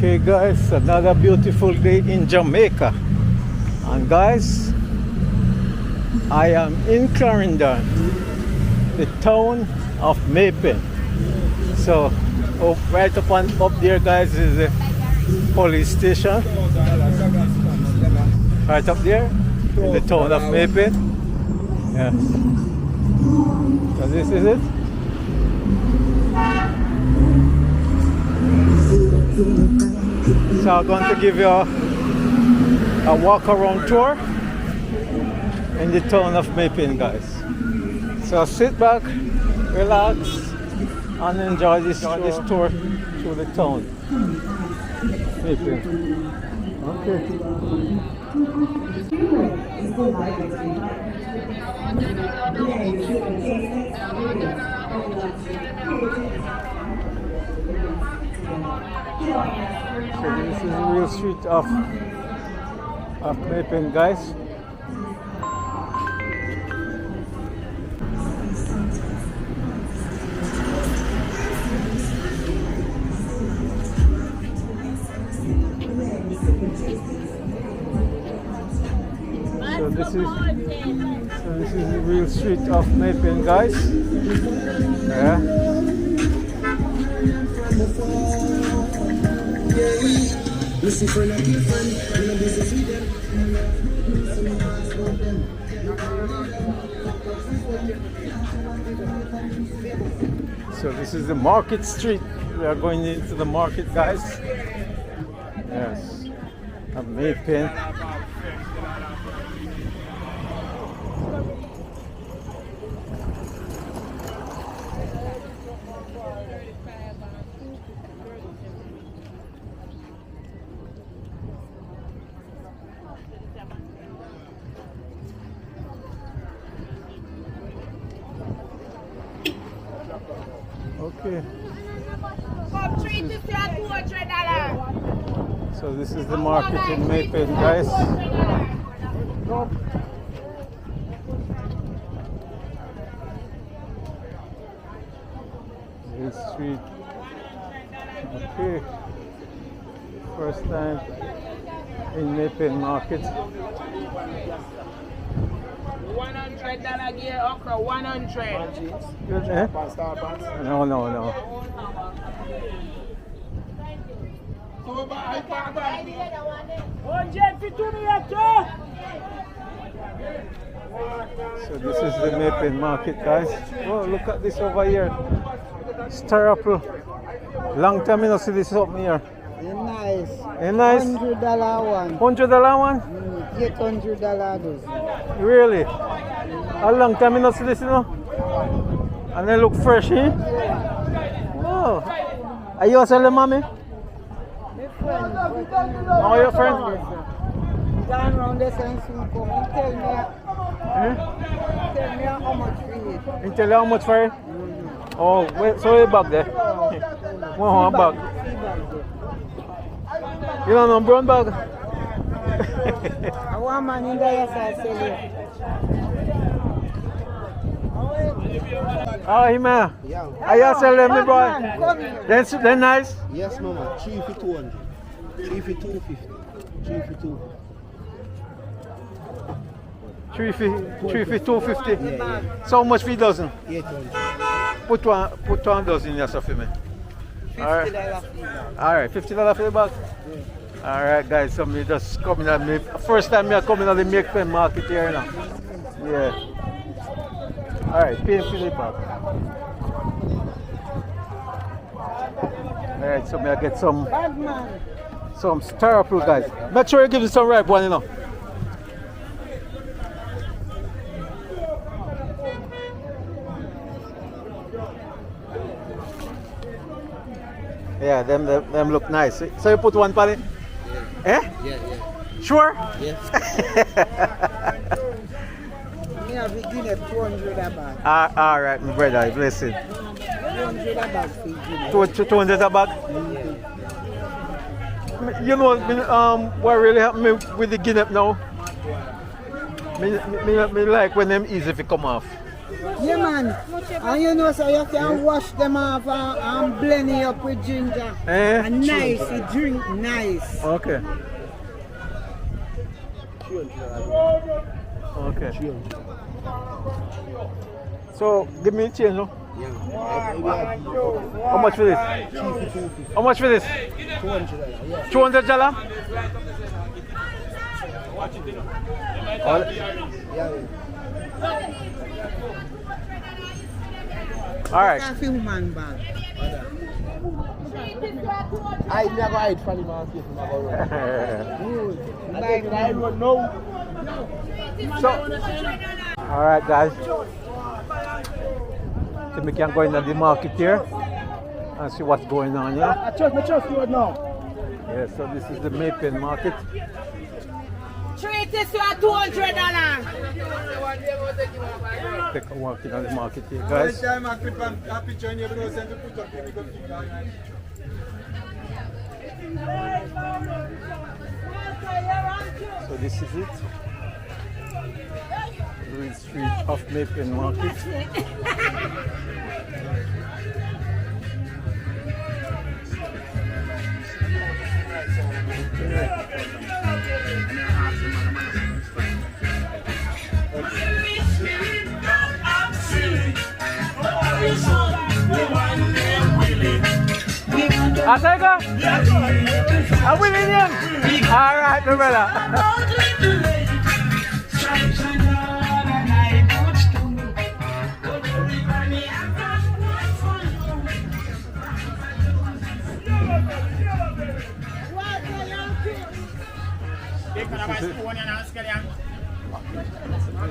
Okay guys, another beautiful day in Jamaica. And guys, I am in Clarendon, the town of Maypen. So right up there guys is the police station. Right up there in the town of Maypen. Yes. So this is it. So I'm going to give you a walk around tour in the town of Maypen, guys. So sit back, relax, and enjoy this tour through the town. Maypen. Okay. So this is the real street of Maypen, guys. So this is the real street of Maypen, guys. Yeah. So this is the market street. We are going into the market, guys. Yes, of Maypen. Okay. So this is the market in Maypen, guys. This street. Okay. First time in Maypen market. $100 gear okra, 100. Good, eh? No. 150 So this is the Maypen market, guys. Oh, look at this over here. Stirruple. Long time I don't see this up here. Nice. Nice. $100 one. $100 one? $800. Really? A long time I don't see this, you know? And they look fresh, eh? Oh. Are you also the mommy? My friend. Oh, your friend? Down around this and soon come. He tell me how much for it. He tell you how much for it? Oh, wait, so you're back there? Oh, I'm back. You don't know brown bag? I want man in there, yes, I sell it. Oh, he man. Yeah. Are you sell them, me boy? Come here. They're nice? Yes, mama. 3 for 200. 3 for 250. 3 for 2. 3 for 250. Yeah. So how much for a dozen? 800. Put one dozen yes for me. Alright. Alright, $50 for the bag. Alright guys, so me just coming at me. First time me coming at the Maypen market here now. Yeah. Alright, pay for the bag. Alright, so me I get some stirruple, guys. Make sure you give me some ripe one, you know. Yeah, them look nice. So you put one pallet? Yeah. Eh? Yeah. Sure? Yes. Me have a guinea 200 a bag. All right, my brother, bless it. 200 a bag for guinea. 200 a bag? You know what really happened with the guinea now? Me like when them easy to come off. Yeah, man. And you know, so you can wash them off and blend it up with ginger. Eh? And nice, you drink nice. Okay. Okay. So, give me a change, no? How much for this? How much for this? $200? All right. Coffee woman bag. I never hide from the market. I don't know. So, all right, guys. So we can go into the market here and see what's going on here. I trust you now. Yeah, so this is the Maypen market. Treat this for $200. Take a walk in the market here, guys. So this is it. Real street of Maypen market. Asaka? I'm winning him. All right, my brother.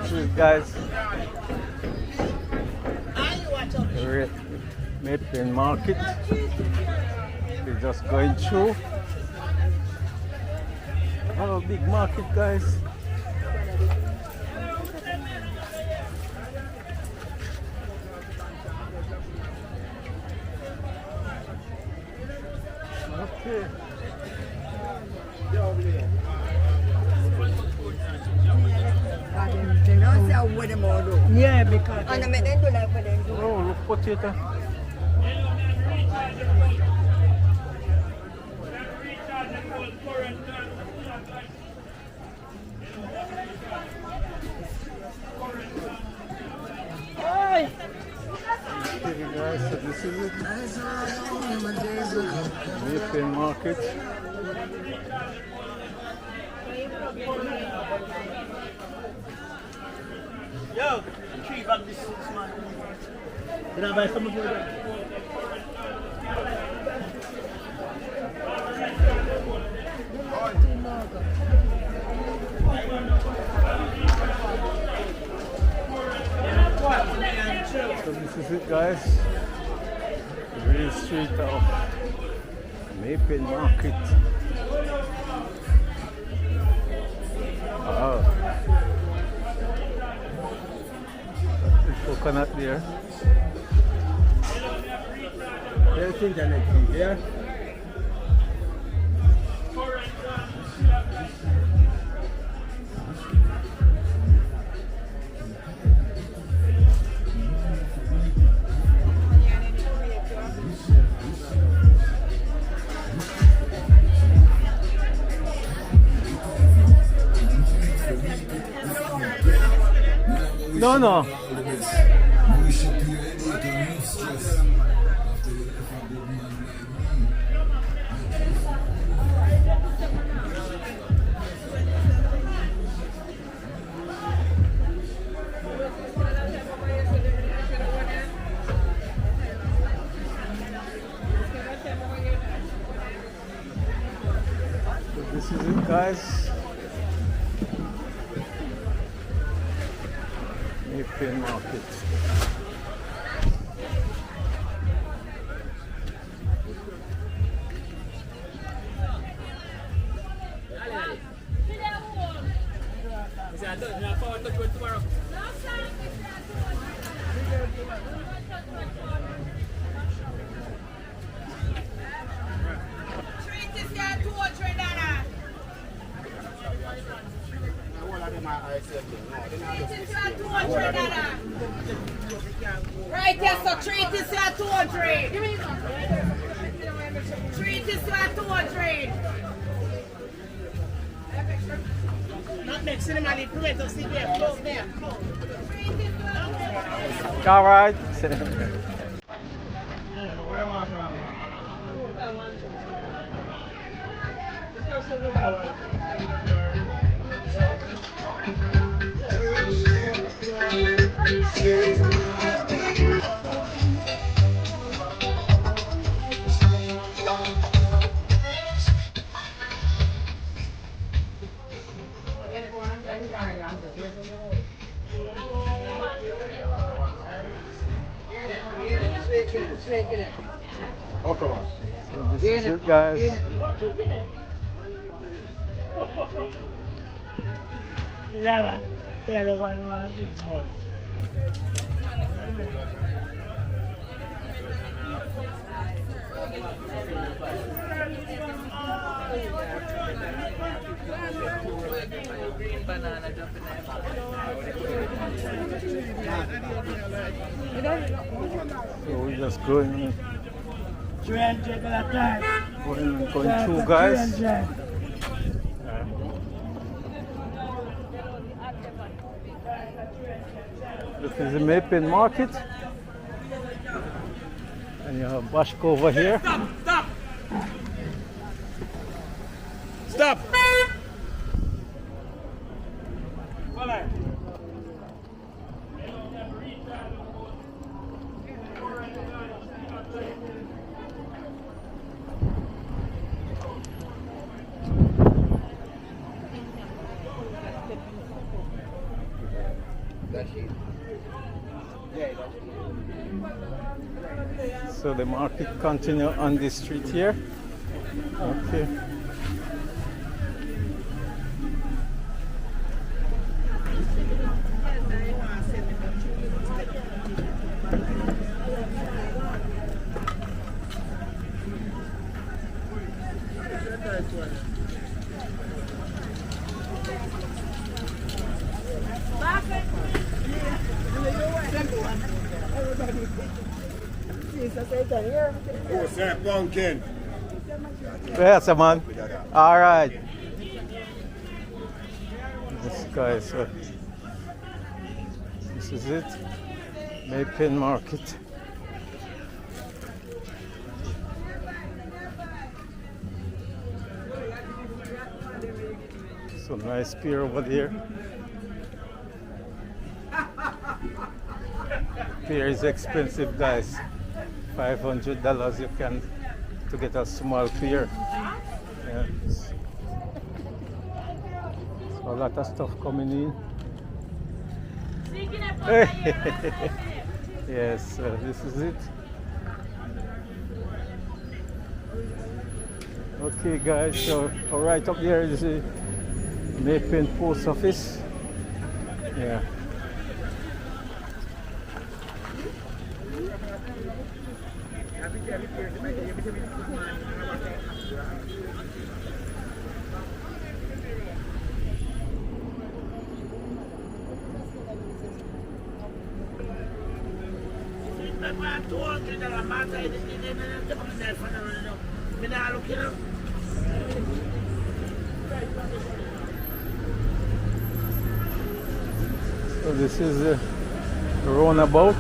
This is guys. Maypen market. We're just going through. Oh, big market, guys. Okay. Yeah, because Oh, look, potato. Okay, guys, so this is it. Maypen market. Yo, 3 bags this man. Did I buy some of them? So this is it, guys. The real street of Maypen market. Oh. Coconut there. There's internet here. No, no. This is it, guys. Maypen market. $200. Right here, so treat this at 200. Treat this at 200. Not next cinema, the plate of sit there, close there. All right. This is it, guys. So we're just going through, guys. This is the Mapping Market, and you have Bashko over here. Stop! Stop! So the market continue on this street here. Okay. Oh, St. Pumpkin. Yes, man. All right. This guy, so this is it. Mapping Market. So nice pier over there. Pier is expensive, guys. $500 you can to get a small pier. Yeah. So a lot of stuff coming in. Yes, this is it. Okay, guys. So right up there is the Mapping Post Office. Yeah. So this is the roundabout.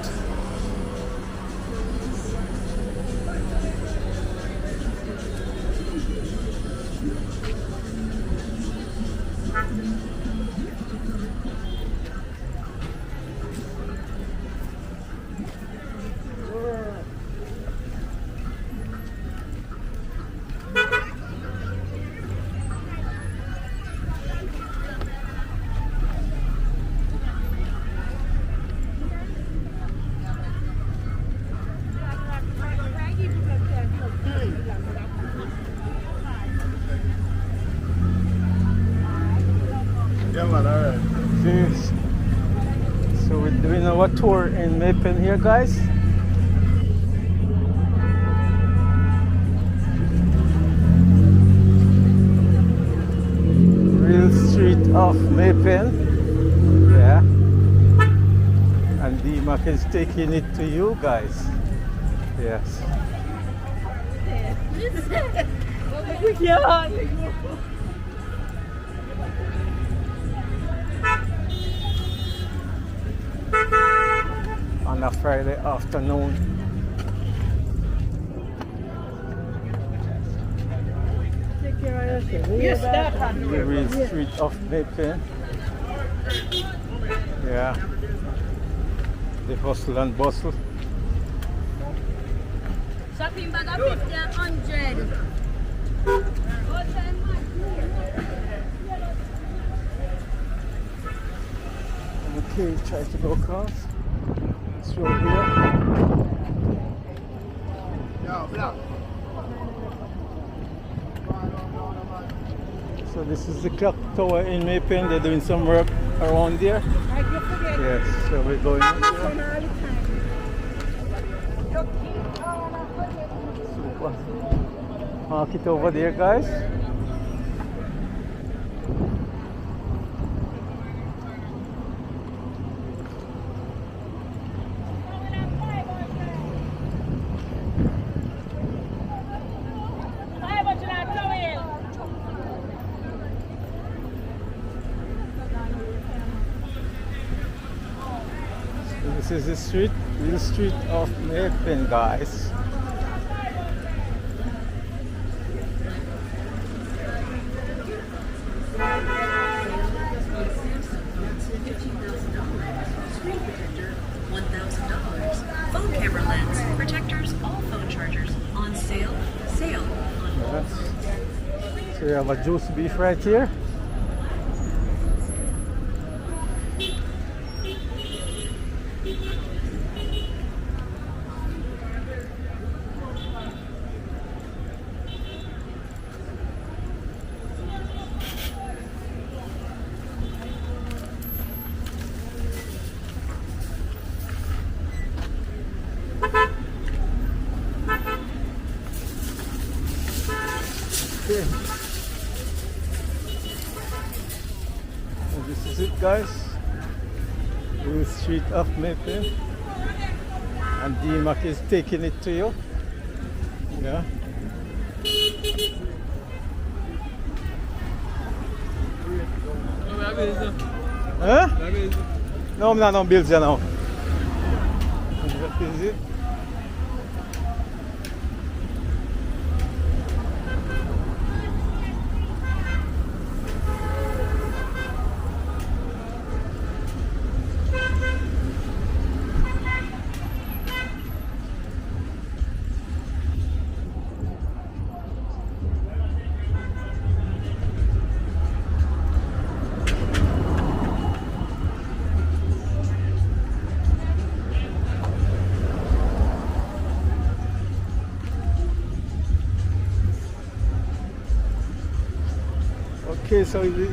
Yeah, man, alright. So we're doing our tour in Mapping here, guys. Real street of Mapping. Yeah. And the D-Mac is taking it to you guys. Yes. On a Friday afternoon. Yes, that The real street of Jamaica. Yeah. The hustle and bustle. Shopping bag of 50 and 100. Okay, try to go across. Through here. So this is the clock tower in Maypen. They're doing some work around there. Yes, so we're going up there. Super. Mark it over there, guys. This is the street, real street of Maypen, guys. $1,000. Phone camera lens, protectors, all phone chargers on sale. Sale. Yes. So we have a juice beef right here. Okay. And this is it, guys. The street of Maypen. And D-Mac is taking it to you. Yeah. Huh? No, I'm not on bills now. That is it. Okay, so the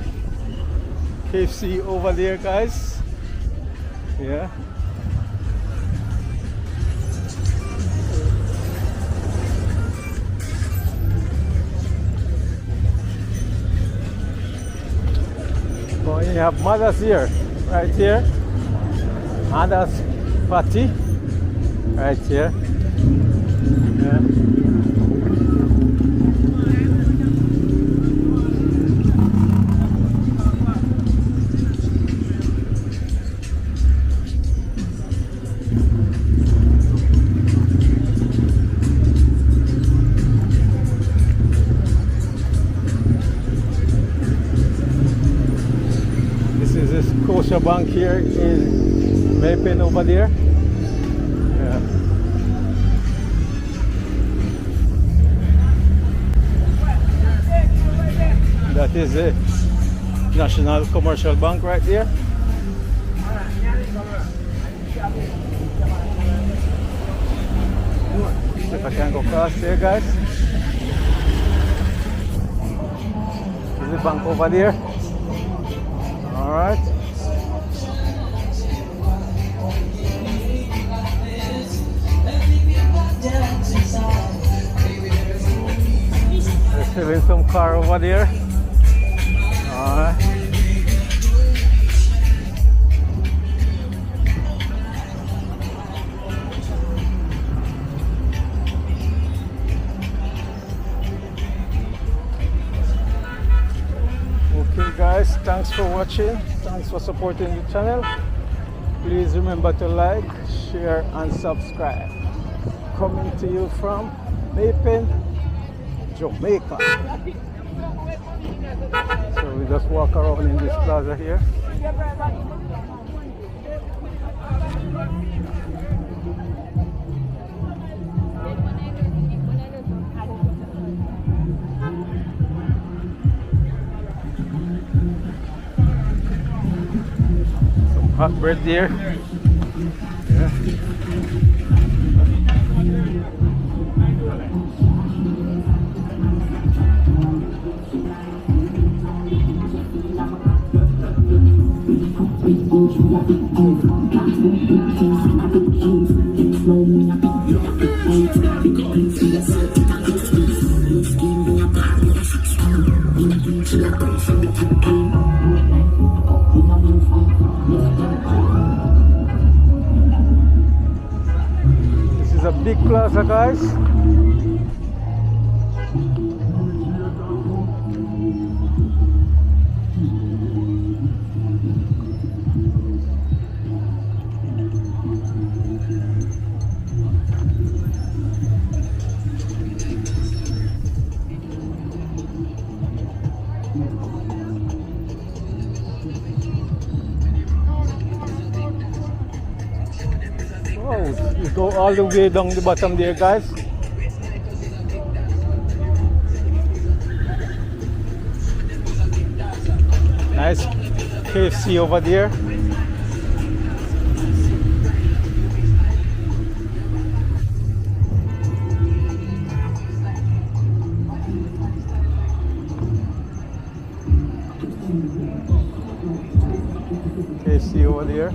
KFC over there, guys. Yeah. Oh, you have Mother's here, right here. Mother's party, right here. Yeah. Bank here in Maypen over there. Yeah. That is a National Commercial Bank right there. If I can go across there, guys. There's the bank over there. All right. There's still some car over there. Alright. thanks for watching. Thanks for supporting the channel. Please remember to like, share and subscribe. Coming to you from Jamaican, Jamaica. So we just walk around in this plaza here. Some hot bread there. Yeah. This is a big plaza, guys. Wow, you go all the way down the bottom there, guys. Nice KFC over there. KFC over there.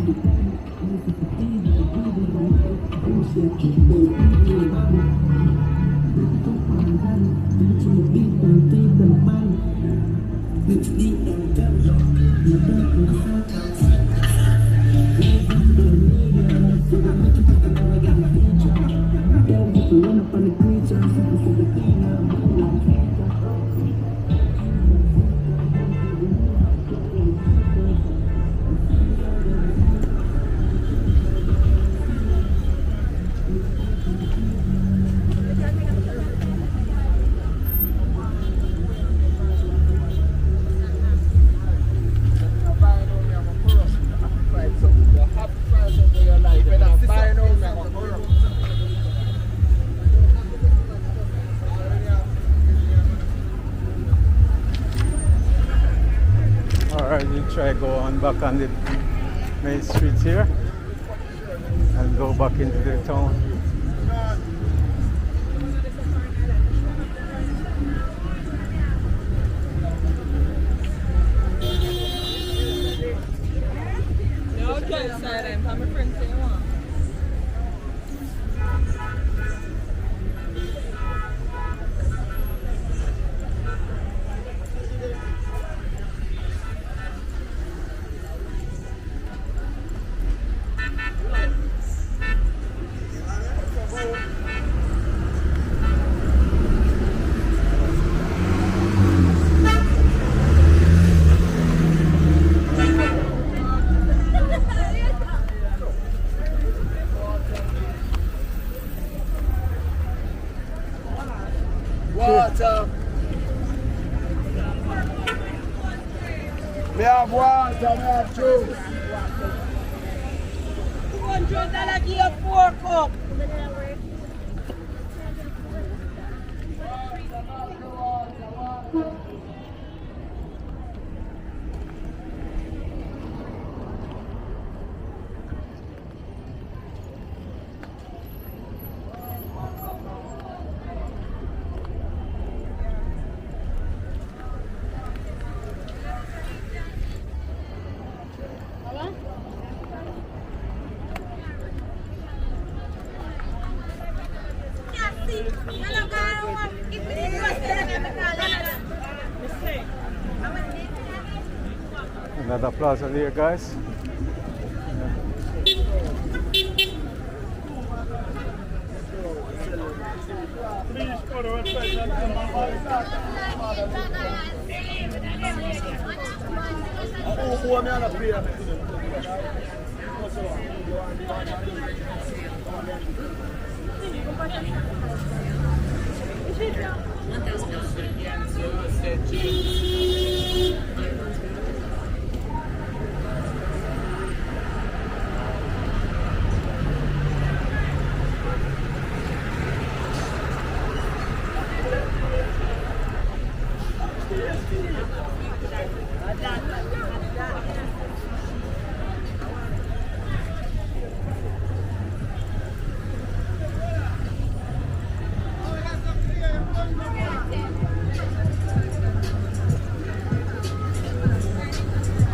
Alright, we'll try go on back on the main streets here and go back into the town. Water. We have water, we have juice. $200 give you 4 cups. Another plaza there, guys. Who am I on a prayer?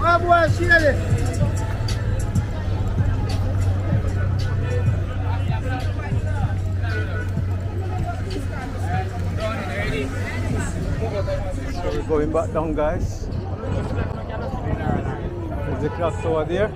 Ah, boy, Shirley. So we're going back down, guys. There's the clock over there.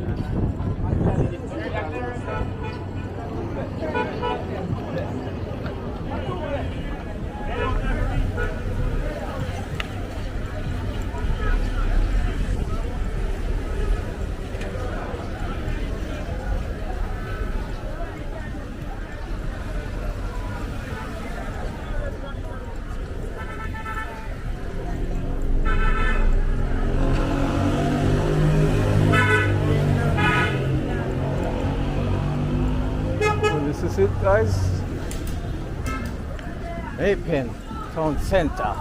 So this is it, guys. Maypen Town Center.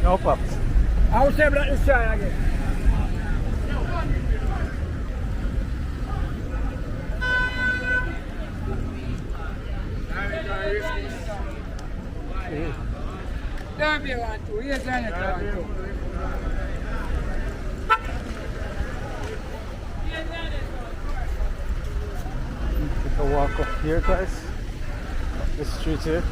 No pops. I'll say that this side again. Don't be one too. Here's one too. Take a walk up here, guys. Up the street here.